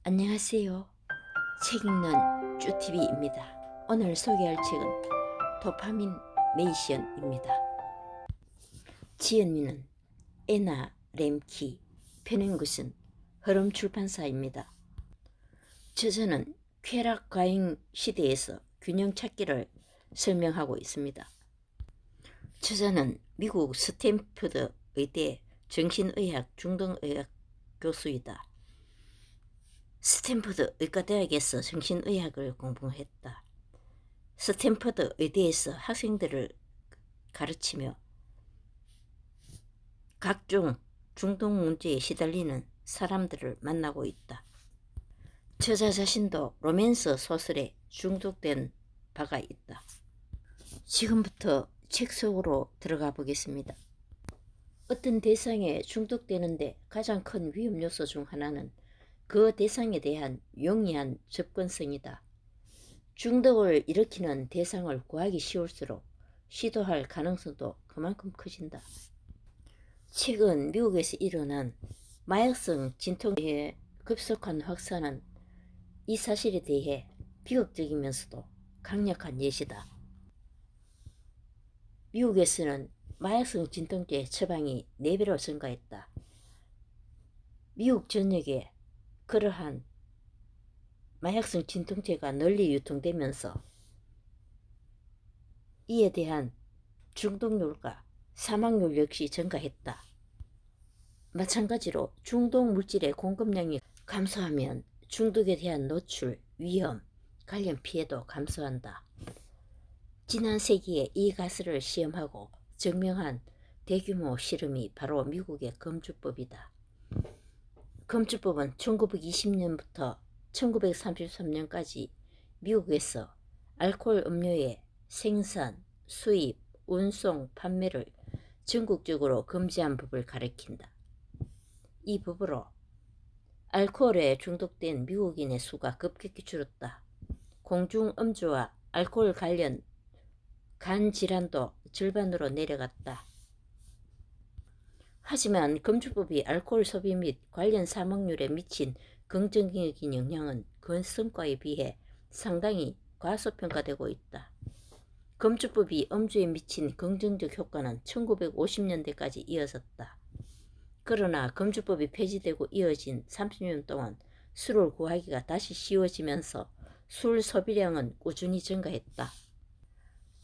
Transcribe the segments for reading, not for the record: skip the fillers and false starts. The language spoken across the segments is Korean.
안녕하세요. 책 읽는 쭈TV입니다. 오늘 소개할 책은 도파민 네이션입니다. 지은미는 애나 렘키, 펴낸 것은 흐름 출판사입니다. 저자는 쾌락 과잉 시대에서 균형 찾기를 설명하고 있습니다. 저자는 미국 스탠퍼드 의대 정신의학 중등의학 교수이다. 스탠퍼드 의과대학에서 정신의학을 공부했다. 스탠퍼드 의대에서 학생들을 가르치며 각종 중독 문제에 시달리는 사람들을 만나고 있다. 저자 자신도 로맨스 소설에 중독된 바가 있다. 지금부터 책 속으로 들어가 보겠습니다. 어떤 대상에 중독되는데 가장 큰 위험 요소 중 하나는 그 대상에 대한 용이한 접근성이다. 중독을 일으키는 대상을 구하기 쉬울수록 시도할 가능성도 그만큼 커진다. 최근 미국에서 일어난 마약성 진통의 급속한 확산은 이 사실에 대해 비극적이면서도 강력한 예시다. 미국에서는 마약성 진통제 처방이 4배로 증가했다. 미국 전역에 그러한 마약성 진통제가 널리 유통되면서 이에 대한 중독률과 사망률 역시 증가했다. 마찬가지로 중독 물질의 공급량이 감소하면 중독에 대한 노출, 위험, 관련 피해도 감소한다. 지난 세기에 이 가설을 시험하고 증명한 대규모 실험이 바로 미국의 금주법이다. 금주법은 1920년부터 1933년까지 미국에서 알코올 음료의 생산, 수입, 운송, 판매를 전국적으로 금지한 법을 가리킨다. 이 법으로 알코올에 중독된 미국인의 수가 급격히 줄었다. 공중음주와 알코올 관련 간 질환도 절반으로 내려갔다. 하지만 금주법이 알코올 소비 및 관련 사망률에 미친 긍정적인 영향은 그 성과에 비해 상당히 과소평가되고 있다. 금주법이 음주에 미친 긍정적 효과는 1950년대까지 이어졌다. 그러나 금주법이 폐지되고 이어진 30년 동안 술을 구하기가 다시 쉬워지면서 술 소비량은 꾸준히 증가했다.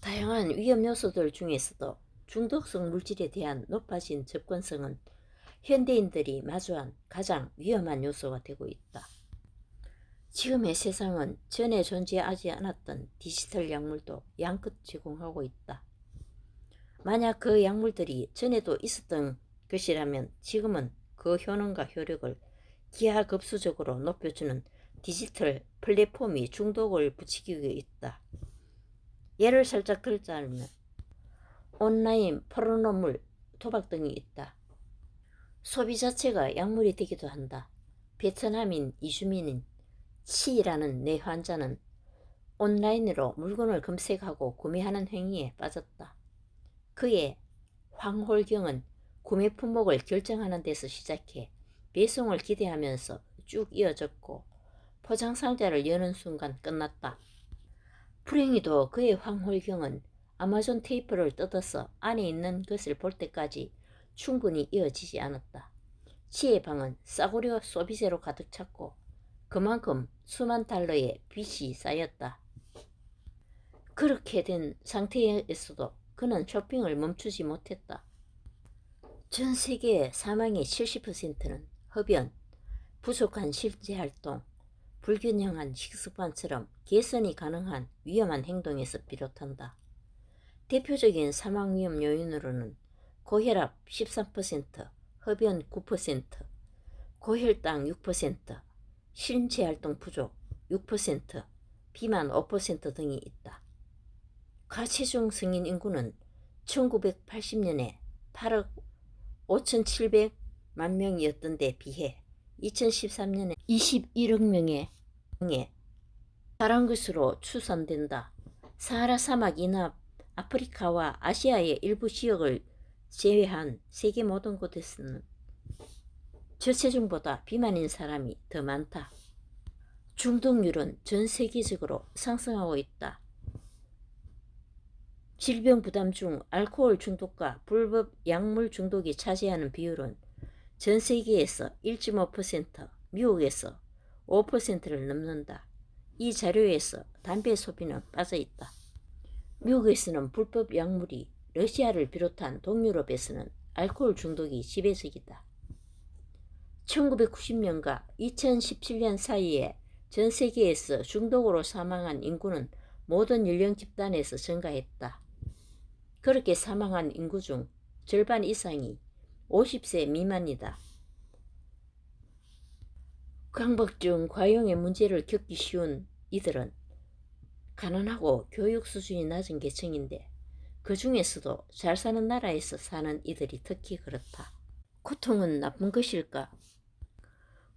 다양한 위험 요소들 중에서도 중독성 물질에 대한 높아진 접근성은 현대인들이 마주한 가장 위험한 요소가 되고 있다. 지금의 세상은 전에 존재하지 않았던 디지털 약물도 양껏 제공하고 있다. 만약 그 약물들이 전에도 있었던 것이라면 지금은 그 효능과 효력을 기하급수적으로 높여주는 디지털 플랫폼이 중독을 부추기고 있다. 예를 살짝 들자면 온라인 포르노물, 도박 등이 있다. 소비 자체가 약물이 되기도 한다. 베트남인 이주민인 치라는 내 환자는 온라인으로 물건을 검색하고 구매하는 행위에 빠졌다. 그의 황홀경은 구매 품목을 결정하는 데서 시작해 배송을 기대하면서 쭉 이어졌고 포장 상자를 여는 순간 끝났다. 불행히도 그의 황홀경은 아마존 테이프를 뜯어서 안에 있는 것을 볼 때까지 충분히 이어지지 않았다. 치의 방은 싸구려 소비재로 가득 찼고 그만큼 수만 달러의 빚이 쌓였다. 그렇게 된 상태에서도 그는 쇼핑을 멈추지 못했다. 전 세계의 사망의 70%는 흡연, 부족한 신체활동, 불균형한 식습관처럼 개선이 가능한 위험한 행동에서 비롯한다. 대표적인 사망 위험 요인으로는 고혈압 13%, 흡연 9%, 고혈당 6%, 신체활동 부족 6%, 비만 5% 등이 있다. 과체중 성인 인구는 1980년에 8억 5,700만 명이었던 데 비해 2013년에 21억 명에 달한 것으로 추산된다. 사하라 사막 이남 아프리카와 아시아의 일부 지역을 제외한 세계 모든 곳에서는 저체중보다 비만인 사람이 더 많다. 중독률은 전 세계적으로 상승하고 있다. 질병 부담 중 알코올 중독과 불법 약물 중독이 차지하는 비율은 전 세계에서 1.5%, 미국에서 5%를 넘는다. 이 자료에서 담배 소비는 빠져있다. 미국에서는 불법 약물이, 러시아를 비롯한 동유럽에서는 알코올 중독이 지배적이다. 1990년과 2017년 사이에 전 세계에서 중독으로 사망한 인구는 모든 연령 집단에서 증가했다. 그렇게 사망한 인구 중 절반 이상이 50세 미만이다. 강박증, 과용의 문제를 겪기 쉬운 이들은 가난하고 교육 수준이 낮은 계층인데 그 중에서도 잘 사는 나라에서 사는 이들이 특히 그렇다. 고통은 나쁜 것일까?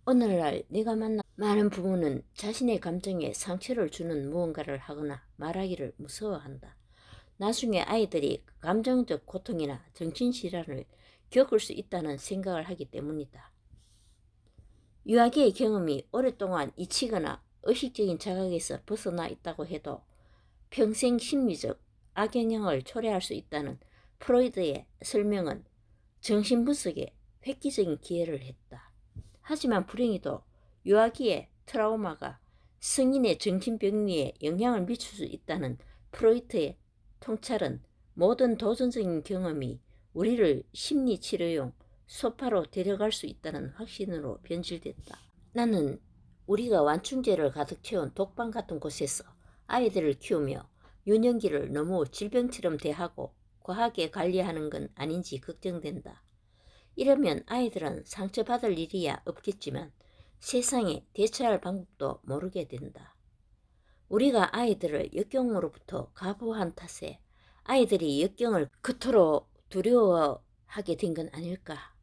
오늘날 내가 만난 많은 부모는 자신의 감정에 상처를 주는 무언가를 하거나 말하기를 무서워한다. 나중에 아이들이 감정적 고통이나 정신질환을 겪을 수 있다는 생각을 하기 때문이다. 유아기의 경험이 오랫동안 잊히거나 의식적인 자각에서 벗어나 있다고 해도 평생 심리적 악영향을 초래할 수 있다는 프로이드의 설명은 정신분석에 획기적인 기여를 했다. 하지만 불행히도 유아기의 트라우마가 성인의 정신병리에 영향을 미칠 수 있다는 프로이트의 통찰은 모든 도전적인 경험이 우리를 심리치료용 소파로 데려갈 수 있다는 확신으로 변질됐다. 나는 우리가 완충제를 가득 채운 독방 같은 곳에서 아이들을 키우며 유년기를 너무 질병처럼 대하고 과하게 관리하는 건 아닌지 걱정된다. 이러면 아이들은 상처받을 일이야 없겠지만 세상에 대처할 방법도 모르게 된다. 우리가 아이들을 역경으로부터 가부한 탓에 아이들이 역경을 그토록 두려워하게 된 건 아닐까.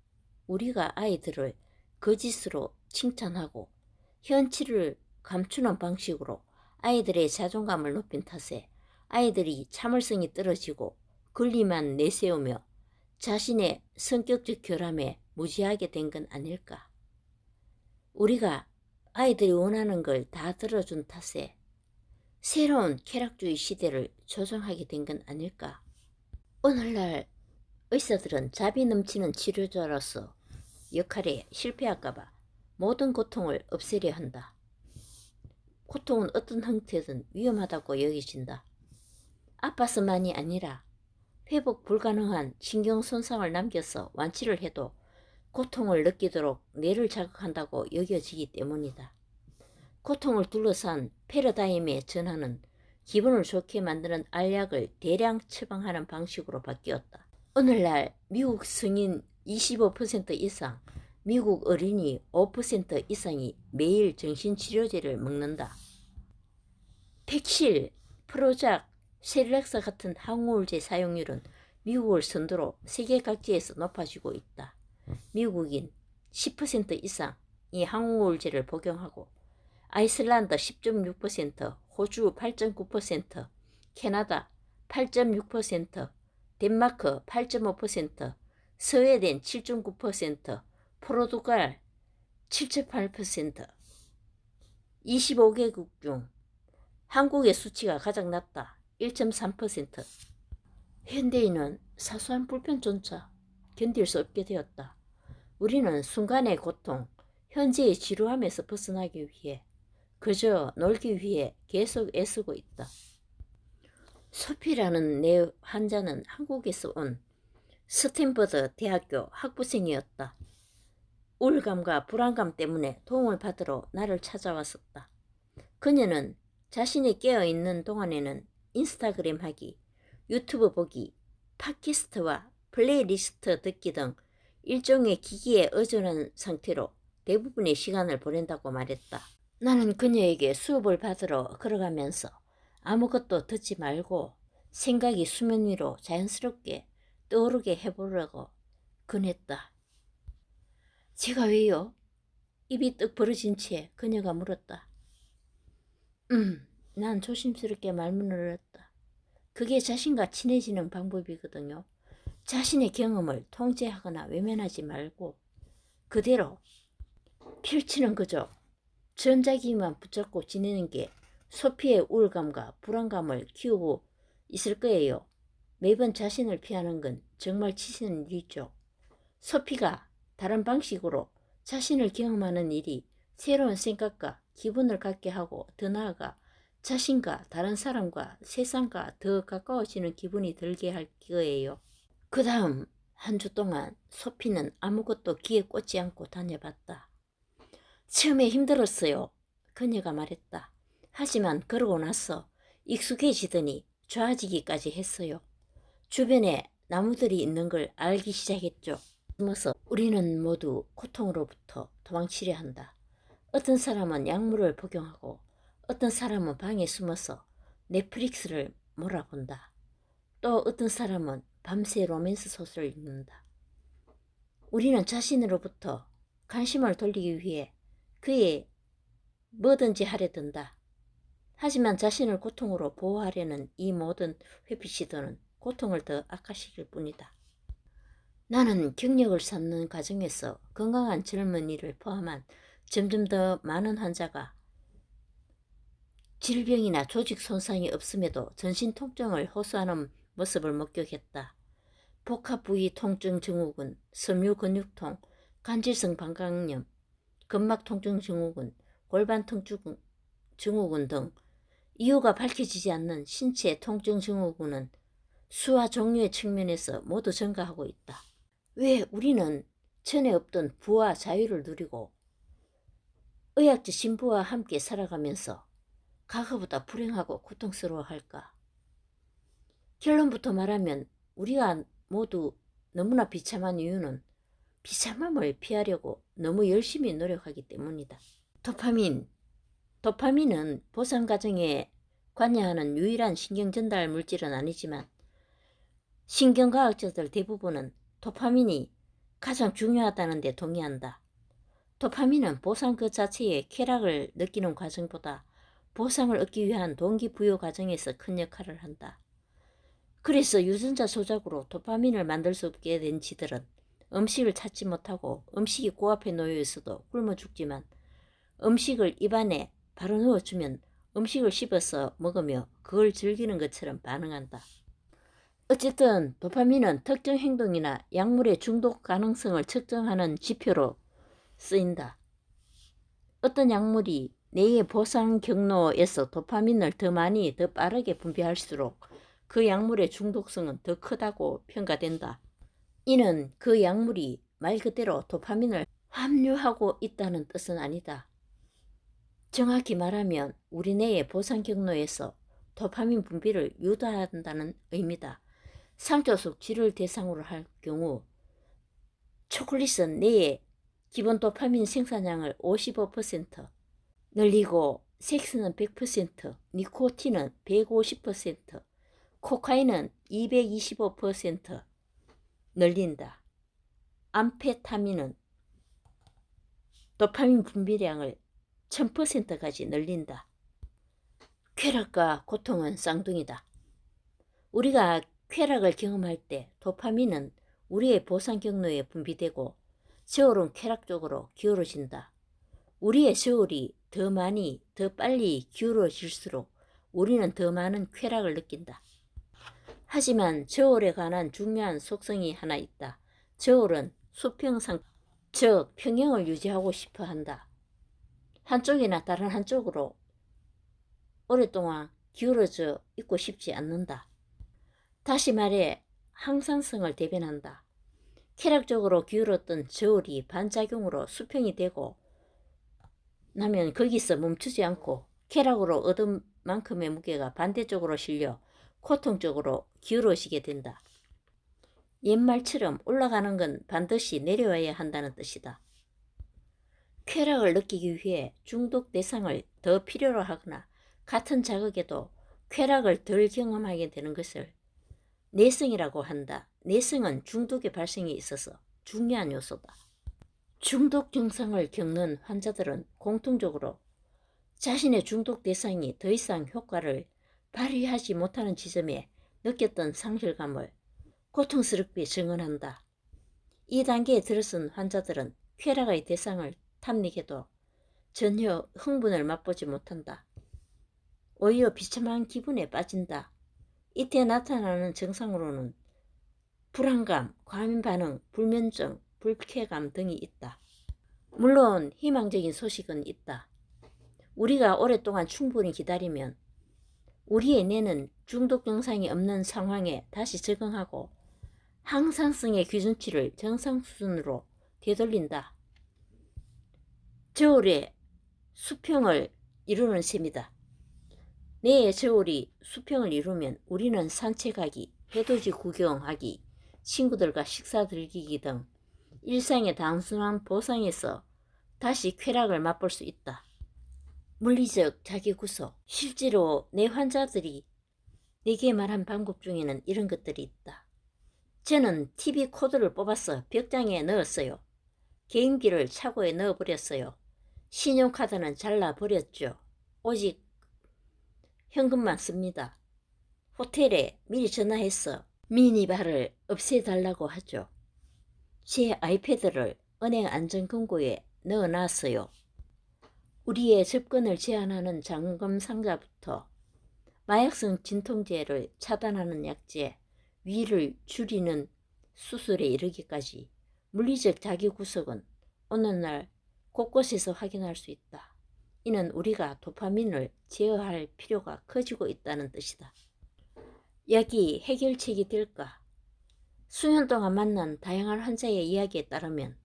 우리가 아이들을 거짓으로 칭찬하고 현실을 감추는 방식으로 아이들의 자존감을 높인 탓에 아이들이 참을성이 떨어지고 권리만 내세우며 자신의 성격적 결함에 무지하게 된 건 아닐까. 우리가 아이들이 원하는 걸 다 들어준 탓에 새로운 쾌락주의 시대를 조성하게 된 건 아닐까. 오늘날 의사들은 자비 넘치는 치료자로서 역할에 실패할까봐 모든 고통을 없애려 한다. 고통은 어떤 형태든 위험하다고 여겨진다. 아파서만이 아니라 회복 불가능한 신경 손상을 남겨서 완치를 해도 고통을 느끼도록 뇌를 자극한다고 여겨지기 때문이다. 고통을 둘러싼 패러다임의 전환은 기분을 좋게 만드는 알약을 대량 처방하는 방식으로 바뀌었다. 오늘날 미국 성인 25% 이상, 미국 어린이 5% 이상이 매일 정신치료제를 먹는다. 팩실, 프로작, 셀렉사 같은 항우울제 사용률은 미국을 선두로 세계 각지에서 높아지고 있다. 미국인 10% 이상이 항우울제를 복용하고 아이슬란드 10.6%, 호주 8.9%, 캐나다 8.6%, 덴마크 8.5%, 스웨덴 7.9%, 포르투갈 7.8%, 25개국 중 한국의 수치가 가장 낮다. 1.3%. 현대인은 사소한 불편조차 견딜 수 없게 되었다. 우리는 순간의 고통, 현재의 지루함에서 벗어나기 위해 그저 놀기 위해 계속 애쓰고 있다. 소피라는 내 환자는 한국에서 온 스탠퍼드 대학교 학부생이었다. 우울감과 불안감 때문에 도움을 받으러 나를 찾아왔었다. 그녀는 자신이 깨어있는 동안에는 인스타그램 하기, 유튜브 보기, 팟캐스트와 플레이리스트 듣기 등 일종의 기기에 의존한 상태로 대부분의 시간을 보낸다고 말했다. 나는 그녀에게 수업을 받으러 걸어가면서 아무것도 듣지 말고 생각이 수면 위로 자연스럽게 떠오르게 해보려고 권했다. 제가 왜요? 입이 떡 벌어진 채 그녀가 물었다. 난 조심스럽게 말문을 열었다. 그게 자신과 친해지는 방법이거든요. 자신의 경험을 통제하거나 외면하지 말고 그대로 펼치는 거죠. 전자기기만 붙잡고 지내는 게 소피의 우울감과 불안감을 키우고 있을 거예요. 매번 자신을 피하는 건 정말 치시는 일이죠. 소피가 다른 방식으로 자신을 경험하는 일이 새로운 생각과 기분을 갖게 하고 더 나아가 자신과 다른 사람과 세상과 더 가까워지는 기분이 들게 할 거예요. 그 다음 한 주 동안 소피는 아무것도 귀에 꽂지 않고 다녀봤다. 처음에 힘들었어요. 그녀가 말했다. 하지만 그러고 나서 익숙해지더니 좋아지기까지 했어요. 주변에 나무들이 있는 걸 알기 시작했죠. 숨어서 우리는 모두 고통으로부터 도망치려 한다. 어떤 사람은 약물을 복용하고 어떤 사람은 방에 숨어서 넷플릭스를 몰아본다. 또 어떤 사람은 밤새 로맨스 소설을 읽는다. 우리는 자신으로부터 관심을 돌리기 위해 그에 뭐든지 하려 든다. 하지만 자신을 고통으로 보호하려는 이 모든 회피 시도는 고통을 더 악화시킬 뿐이다. 나는 경력을 쌓는 과정에서 건강한 젊은이를 포함한 점점 더 많은 환자가 질병이나 조직 손상이 없음에도 전신 통증을 호소하는 모습을 목격했다. 복합 부위 통증 증후군, 섬유 근육통, 간질성 방광염, 근막 통증 증후군, 골반 통증 증후군 등 이유가 밝혀지지 않는 신체 통증 증후군은 수와 종류의 측면에서 모두 증가하고 있다. 왜 우리는 전에 없던 부와 자유를 누리고 의학적 신부와 함께 살아가면서 과거보다 불행하고 고통스러워할까? 결론부터 말하면 우리가 모두 너무나 비참한 이유는 비참함을 피하려고 너무 열심히 노력하기 때문이다. 도파민은 보상 과정에 관여하는 유일한 신경 전달 물질은 아니지만 신경과학자들 대부분은 도파민이 가장 중요하다는 데 동의한다. 도파민은 보상 그 자체의 쾌락을 느끼는 과정보다 보상을 얻기 위한 동기부여 과정에서 큰 역할을 한다. 그래서 유전자 조작으로 도파민을 만들 수 없게 된 지들은 음식을 찾지 못하고 음식이 코앞에 놓여 있어도 굶어 죽지만 음식을 입안에 바로 넣어주면 음식을 씹어서 먹으며 그걸 즐기는 것처럼 반응한다. 어쨌든 도파민은 특정 행동이나 약물의 중독 가능성을 측정하는 지표로 쓰인다. 어떤 약물이 뇌의 보상 경로에서 도파민을 더 많이 더 빠르게 분비할수록 그 약물의 중독성은 더 크다고 평가된다. 이는 그 약물이 말 그대로 도파민을 함유하고 있다는 뜻은 아니다. 정확히 말하면 우리 뇌의 보상 경로에서 도파민 분비를 유도한다는 의미다. 상조숙 쥐를 대상으로 할 경우 초콜릿은 뇌의 기본 도파민 생산량을 55% 늘리고 섹스는 100%, 니코틴은 150%, 코카인은 225% 늘린다. 암페타민은 도파민 분비량을 1000%까지 늘린다. 쾌락과 고통은 쌍둥이다. 우리가 쾌락을 경험할 때 도파민은 우리의 보상 경로에 분비되고 저울은 쾌락 쪽으로 기울어진다. 우리의 저울이 더 많이 더 빨리 기울어질수록 우리는 더 많은 쾌락을 느낀다. 하지만 저울에 관한 중요한 속성이 하나 있다. 저울은 수평상, 즉 평형을 유지하고 싶어 한다. 한쪽이나 다른 한쪽으로 오랫동안 기울어져 있고 싶지 않는다. 다시 말해 항상성을 대변한다. 쾌락적으로 기울었던 저울이 반작용으로 수평이 되고 나면 거기서 멈추지 않고 쾌락으로 얻은 만큼의 무게가 반대쪽으로 실려 고통적으로 기울어지게 된다. 옛말처럼 올라가는 건 반드시 내려와야 한다는 뜻이다. 쾌락을 느끼기 위해 중독 대상을 더 필요로 하거나 같은 자극에도 쾌락을 덜 경험하게 되는 것을 내성이라고 한다. 내성은 중독의 발생에 있어서 중요한 요소다. 중독 증상을 겪는 환자들은 공통적으로 자신의 중독 대상이 더 이상 효과를 발휘하지 못하는 지점에 느꼈던 상실감을 고통스럽게 증언한다. 이 단계에 들어선 환자들은 쾌락의 대상을 탐닉해도 전혀 흥분을 맛보지 못한다. 오히려 비참한 기분에 빠진다. 이때 나타나는 증상으로는 불안감, 과민 반응, 불면증, 불쾌감 등이 있다. 물론 희망적인 소식은 있다. 우리가 오랫동안 충분히 기다리면 우리의 뇌는 중독 증상이 없는 상황에 다시 적응하고 항상성의 기준치를 정상 수준으로 되돌린다. 저울의 수평을 이루는 셈이다. 뇌의 저울이 수평을 이루면 우리는 산책하기, 해돋이 구경하기, 친구들과 식사 즐기기 등 일상의 단순한 보상에서 다시 쾌락을 맛볼 수 있다. 물리적 자기구속. 실제로 내 환자들이 내게 말한 방법 중에는 이런 것들이 있다. 저는 TV 코드를 뽑아서 벽장에 넣었어요. 개인기를 차고에 넣어버렸어요. 신용카드는 잘라버렸죠. 오직 현금만 씁니다. 호텔에 미리 전화해서 미니바를 없애달라고 하죠. 제 아이패드를 은행 안전금고에 넣어놨어요. 우리의 접근을 제한하는 잠금 상자부터 마약성 진통제를 차단하는 약제, 위를 줄이는 수술에 이르기까지 물리적 자기구속은 오늘날 곳곳에서 확인할 수 있다. 이는 우리가 도파민을 제어할 필요가 커지고 있다는 뜻이다. 약이 해결책이 될까? 수년 동안 만난 다양한 환자의 이야기에 따르면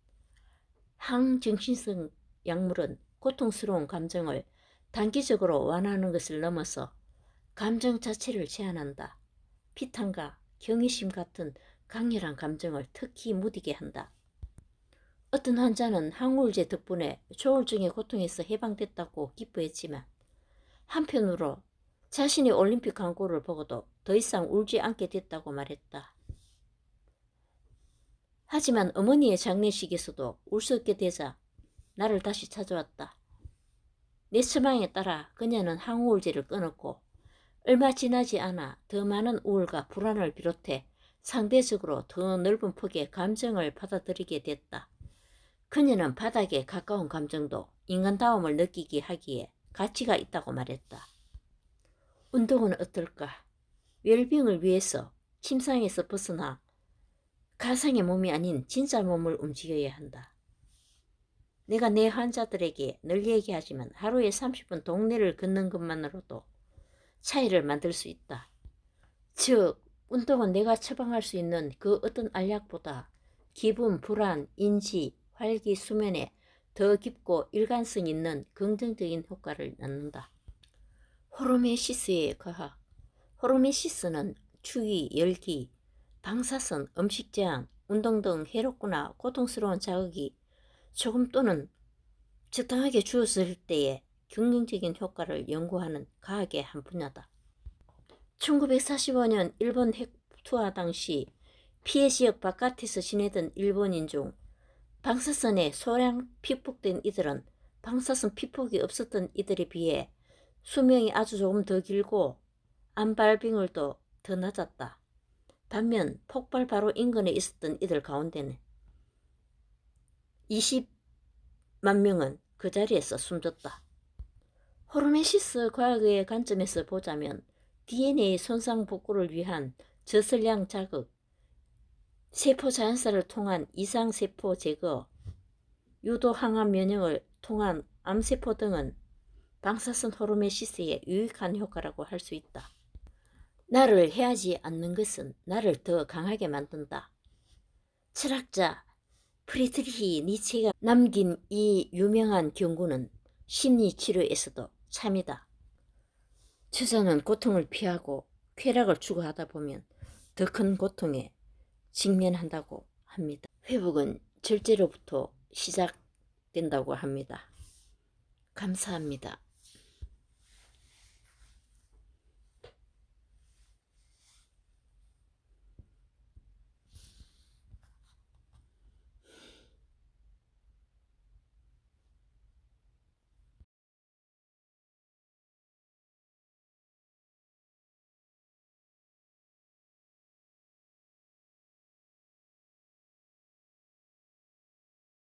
항정신성 약물은 고통스러운 감정을 단기적으로 완화하는 것을 넘어서 감정 자체를 제한한다. 피탄과 경외심 같은 강렬한 감정을 특히 무디게 한다. 어떤 환자는 항우울제 덕분에 조울증의 고통에서 해방됐다고 기뻐했지만 한편으로 자신의 올림픽 광고를 보고도 더 이상 울지 않게 됐다고 말했다. 하지만 어머니의 장례식에서도 울 수 없게 되자 나를 다시 찾아왔다. 내 처방에 따라 그녀는 항우울제를 끊었고 얼마 지나지 않아 더 많은 우울과 불안을 비롯해 상대적으로 더 넓은 폭의 감정을 받아들이게 됐다. 그녀는 바닥에 가까운 감정도 인간다움을 느끼게 하기에 가치가 있다고 말했다. 운동은 어떨까? 웰빙을 위해서 침상에서 벗어나 가상의 몸이 아닌 진짜 몸을 움직여야 한다. 내가 내 환자들에게 늘 얘기하지만 하루에 30분 동네를 걷는 것만으로도 차이를 만들 수 있다. 즉, 운동은 내가 처방할 수 있는 그 어떤 알약보다 기분, 불안, 인지, 활기, 수면에 더 깊고 일관성 있는 긍정적인 효과를 낳는다. 호르메시스의 과학. 호르메시스는 추위, 열기, 방사선, 음식 제한, 운동 등 해롭거나 고통스러운 자극이 조금 또는 적당하게 주어졌을 때의 긍정적인 효과를 연구하는 과학의 한 분야다. 1945년 일본 핵 투하 당시 피해 지역 바깥에서 지내던 일본인 중 방사선에 소량 피폭된 이들은 방사선 피폭이 없었던 이들에 비해 수명이 아주 조금 더 길고 암발빙률도 더 낮았다. 반면 폭발 바로 인근에 있었던 이들 가운데는 20만 명은 그 자리에서 숨졌다. 호르메시스 과학의 관점에서 보자면 DNA 손상 복구를 위한 저설량 자극, 세포 자연사를 통한 이상세포 제거, 유도 항암 면역을 통한 암세포 등은 방사선 호르메시스의 유익한 효과라고 할 수 있다. 나를 해하지 않는 것은 나를 더 강하게 만든다. 철학자 프리드리히 니체가 남긴 이 유명한 경고는 심리치료에서도 참이다. 저자는 고통을 피하고 쾌락을 추구하다 보면 더 큰 고통에 직면한다고 합니다. 회복은 절제로부터 시작된다고 합니다. 감사합니다.